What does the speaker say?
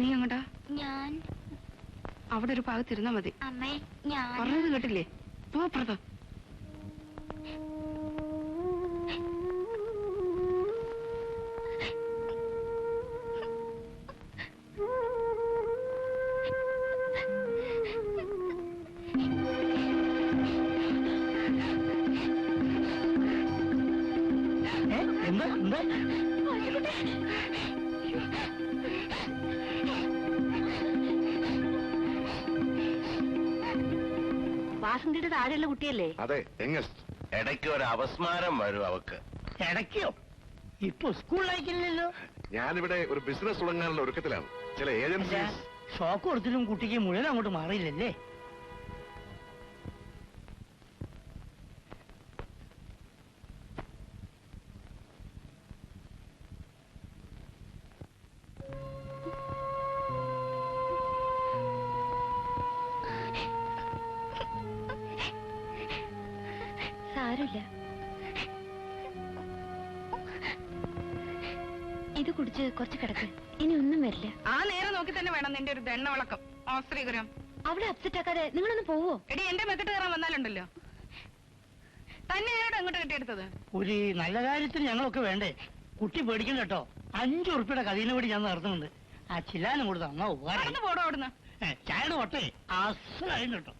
നീ അങ്ങോട്ടാ? ഞാൻ അവിടെ ഒരു ഭാഗത്തിരുന്നാ മതി. അമ്മേ, ഞാൻ പറഞ്ഞത് കേട്ടില്ലേ? പോ പുറത്ത്. വാസന്തിയുടെ താഴെയുള്ള കുട്ടിയല്ലേ? അതെ, യങ്ങസ്റ്റ്. ഇടയ്ക്ക് ഒരു അപസ്മാരം വരും അവക്ക്. ഇടയ്ക്കോ? ഇപ്പൊ സ്കൂളിലേക്കില്ലല്ലോ. ഞാനിവിടെ ഒരു ബിസിനസ് തുടങ്ങാനുള്ള ഒരുക്കത്തിലാണ്. ചില ഏജൻസീസ് ഷോക്ക് കൊടുത്തിട്ടും കുട്ടിക്ക് മുഴുവൻ അങ്ങോട്ട് മാറിയില്ലല്ലേ? സാരമില്ല, ഇത് കുടിച്ച് കുറച്ച് കിടക്ക്, ഇനി ഒന്നും വരില്ല. ആ നേരം നോക്കി തന്നെ വേണം നിന്റെ ഒരു ദണ്ണവളക്കം. ആശ്രീകരം അവിടെ അപ്സെറ്റ് ആക്കാതെ നിങ്ങളൊന്ന് പോവോ? എടി, എന്റെ മെക്കിട്ട് കയറാൻ വന്നാലുണ്ടല്ലോ. തന്നെ ഞാനോട് അങ്ങോട്ട് കെട്ടിയെടുത്തത്. ഒരു നല്ല കാര്യത്തിന് ഞങ്ങളൊക്കെ വേണ്ടേ? കുട്ടി പേടിക്കണ്ട കേട്ടോ. 5 ഉറുപ്പിയുടെ കഥയിനെ വേണ്ടി ഞാൻ നടത്തുന്നുണ്ട്. ആ ചില്ലാനും കൊടുത്ത അമ്മ ഉപകാരം. പോടോ അവിടുന്ന്. ചായയുടെ ഒട്ടേ അസലായിരുന്നു കേട്ടോ.